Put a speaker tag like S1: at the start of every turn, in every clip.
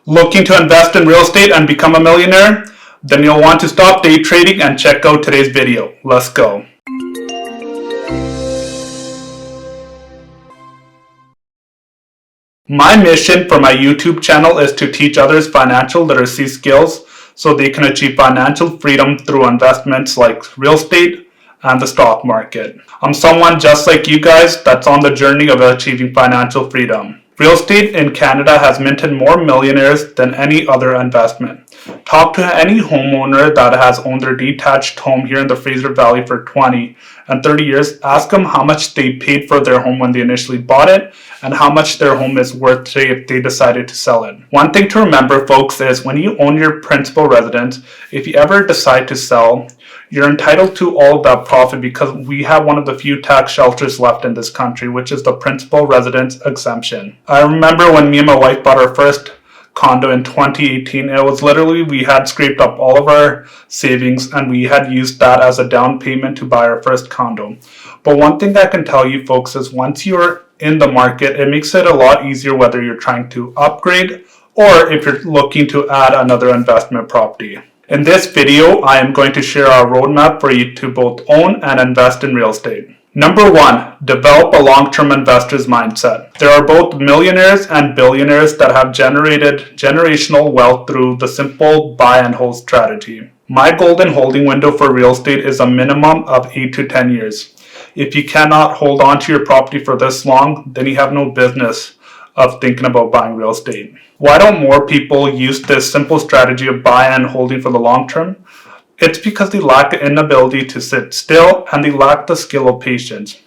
S1: Looking to invest in real estate and become a millionaire? Then you'll want to stop day trading and check out today's video. Let's go. My mission for my YouTube channel is to teach others financial literacy skills so they can achieve financial freedom through investments like real estate and the stock market. I'm someone just like you guys that's on the journey of achieving financial freedom. Real estate in Canada has minted more millionaires than any other investment. Talk to any homeowner that has owned their detached home here in the Fraser Valley for 20 and 30 years. Ask them how much they paid for their home when they initially bought it and how much their home is worth today if they decided to sell it. One thing to remember, folks, is when you own your principal residence, if you ever decide to sell, you're entitled to all of that profit because we have one of the few tax shelters left in this country, which is the principal residence exemption. I remember when me and my wife bought our first condo in 2018, it was literally, we had scraped up all of our savings and we had used that as a down payment to buy our first condo. But one thing I can tell you folks is once you're in the market, it makes it a lot easier whether you're trying to upgrade or if you're looking to add another investment property. In this video, I am going to share our roadmap for you to both own and invest in real estate. Number 1, develop a long-term investor's mindset. There are both millionaires and billionaires that have generated generational wealth through the simple buy and hold strategy. My golden holding window for real estate is a minimum of 8 to 10 years. If you cannot hold on to your property for this long, then you have no business of thinking about buying real estate. Why don't more people use this simple strategy of buying and holding for the long term? It's because they lack the inability to sit still and they lack the skill of patience.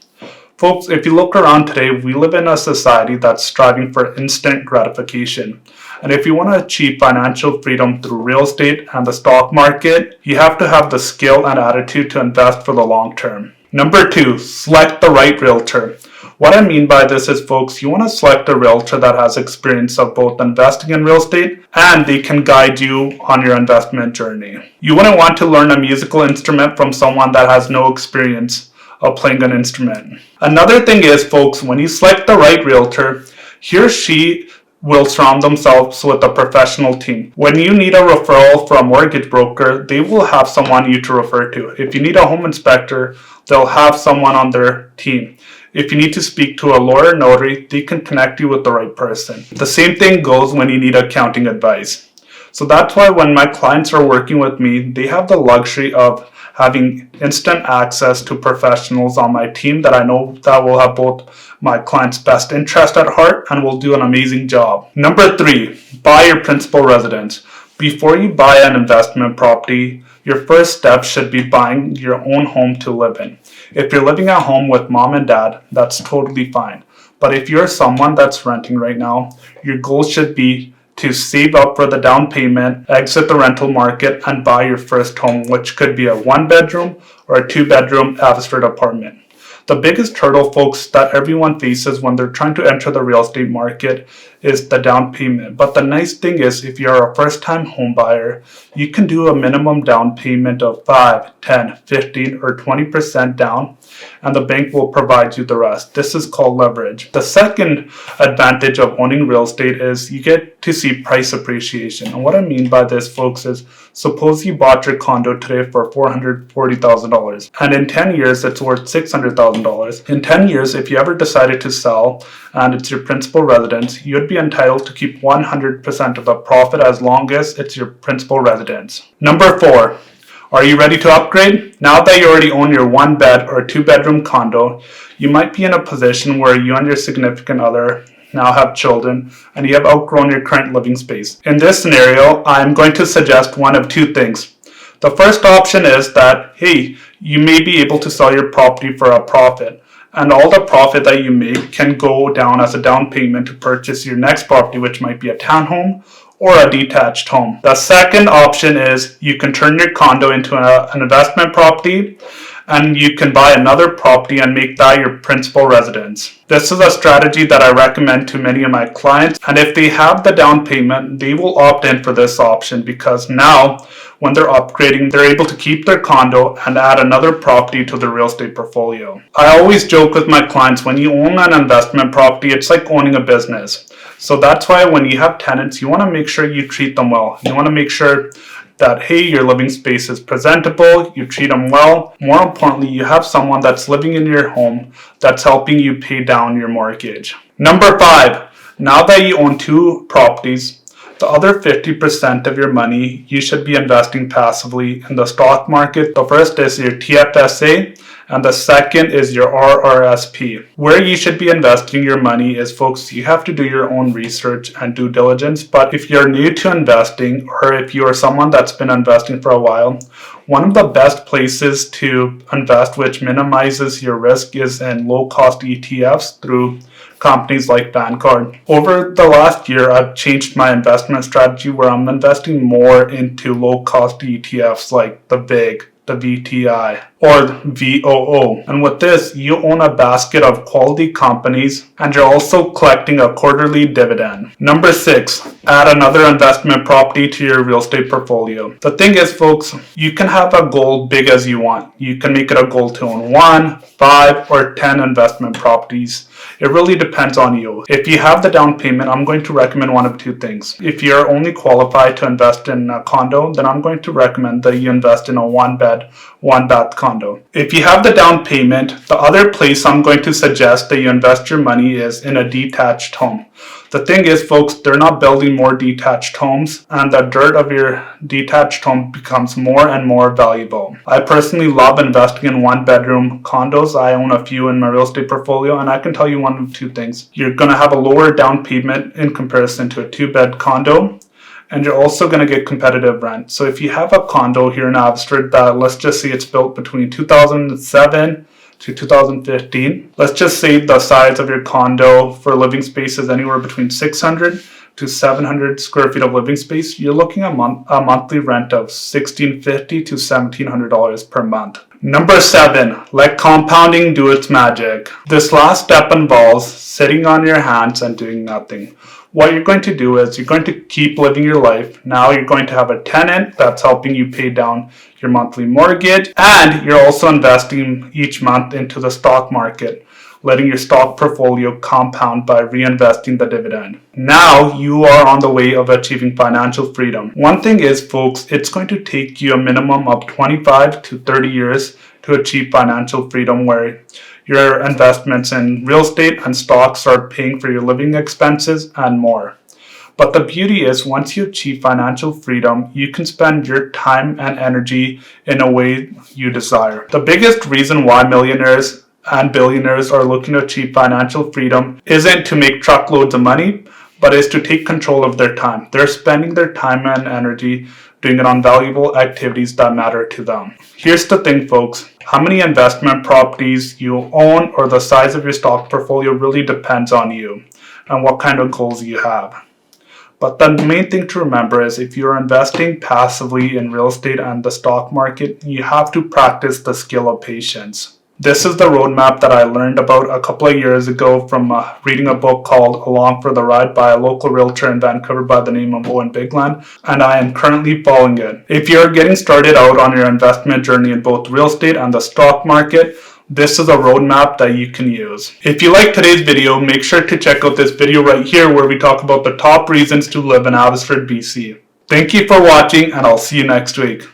S1: Folks, if you look around today, we live in a society that's striving for instant gratification. And if you want to achieve financial freedom through real estate and the stock market, you have to have the skill and attitude to invest for the long term. Number 2, select the right realtor. What I mean by this is, folks, you want to select a realtor that has experience of both investing in real estate and they can guide you on your investment journey. You wouldn't want to learn a musical instrument from someone that has no experience of playing an instrument. Another thing is, folks, when you select the right realtor, he or she will surround themselves with a professional team. When you need a referral from a mortgage broker, they will have someone you to refer to. If you need a home inspector, they'll have someone on their team. If you need to speak to a lawyer notary, they can connect you with the right person. The same thing goes when you need accounting advice. So that's why when my clients are working with me, they have the luxury of having instant access to professionals on my team that I know that will have both my client's best interest at heart and will do an amazing job. Number 3, buy your principal residence. Before you buy an investment property, your first step should be buying your own home to live in. If you're living at home with mom and dad, that's totally fine. But if you're someone that's renting right now, your goal should be to save up for the down payment, exit the rental market, and buy your first home, which could be a 1-bedroom or a 2-bedroom Abbotsford apartment. The biggest hurdle, folks, that everyone faces when they're trying to enter the real estate market is the down payment. But the nice thing is, if you're a first-time home buyer, you can do a minimum down payment of 5, 10, 15, or 20% down, and the bank will provide you the rest. This is called leverage. The second advantage of owning real estate is you get to see price appreciation. And what I mean by this, folks, is suppose you bought your condo today for $440,000, and in 10 years it's worth $600,000. In 10 years, if you ever decided to sell and it's your principal residence, you'd be entitled to keep 100% of the profit as long as it's your principal residence. Number 4, are you ready to upgrade? Now that you already own your 1-bed or 2-bedroom condo, you might be in a position where you and your significant other now have children and you have outgrown your current living space. In this scenario, I'm going to suggest one of 2 things. The first option is that, hey, you may be able to sell your property for a profit, and all the profit that you make can go down as a down payment to purchase your next property, which might be a townhome or a detached home. The second option is you can turn your condo into an investment property and you can buy another property and make that your principal residence. This is a strategy that I recommend to many of my clients, and if they have the down payment, they will opt in for this option because now when they're upgrading, they're able to keep their condo and add another property to their real estate portfolio. I always joke with my clients, when you own an investment property, it's like owning a business. So that's why when you have tenants, you want to make sure you treat them well. You want to make sure that, hey, your living space is presentable, you treat them well. More importantly, you have someone that's living in your home that's helping you pay down your mortgage. Number 5, now that you own 2 properties, the other 50% of your money you should be investing passively in the stock market. The first is your TFSA and the second is your RRSP. Where you should be investing your money is, folks, you have to do your own research and due diligence. But if you're new to investing, or if you are someone that's been investing for a while, one of the best places to invest, which minimizes your risk, is in low-cost ETFs through companies like Vanguard. Over the last year, I've changed my investment strategy where I'm investing more into low-cost ETFs like the VIG, the VTI, or VOO. And with this, you own a basket of quality companies and you're also collecting a quarterly dividend. Number 6, add another investment property to your real estate portfolio. The thing is, folks, you can have a goal big as you want. You can make it a goal to own 1, 5, or 10 investment properties. It really depends on you. If you have the down payment, I'm going to recommend one of 2 things. If you're only qualified to invest in a condo, then I'm going to recommend that you invest in a 1-bed, 1-bath condo. If you have the down payment, the other place I'm going to suggest that you invest your money is in a detached home. The thing is, folks, they're not building more detached homes, and the dirt of your detached home becomes more and more valuable. I personally love investing in 1-bedroom condos. I own a few in my real estate portfolio, and I can tell you one of 2 things. You're going to have a lower down payment in comparison to a 2-bed condo, and you're also going to get competitive rent. So if you have a condo here in Abbotsford that, let's just say it's built between 2007 to 2015. Let's just say the size of your condo for living space is anywhere between 600 to 700 square feet of living space. You're looking at a monthly rent of $1,650 to $1,700 per month. Number 7, let compounding do its magic. This last step involves sitting on your hands and doing nothing. What you're going to do is you're going to keep living your life. Now you're going to have a tenant that's helping you pay down your monthly mortgage, and you're also investing each month into the stock market, letting your stock portfolio compound by reinvesting the dividend. Now you are on the way of achieving financial freedom. One thing is, folks, it's going to take you a minimum of 25 to 30 years to achieve financial freedom, where your investments in real estate and stocks are paying for your living expenses and more. But the beauty is, once you achieve financial freedom, you can spend your time and energy in a way you desire. The biggest reason why millionaires and billionaires are looking to achieve financial freedom isn't to make truckloads of money, but is to take control of their time. They're spending their time and energy doing it on valuable activities that matter to them. Here's the thing, folks. How many investment properties you own or the size of your stock portfolio really depends on you and what kind of goals you have. But the main thing to remember is, if you're investing passively in real estate and the stock market, you have to practice the skill of patience. This is the roadmap that I learned about a couple of years ago from reading a book called Along for the Ride by a local realtor in Vancouver by the name of Owen Bigland, and I am currently following it. If you're getting started out on your investment journey in both real estate and the stock market, this is a roadmap that you can use. If you like today's video, make sure to check out this video right here where we talk about the top reasons to live in Abbotsford, BC. Thank you for watching, and I'll see you next week.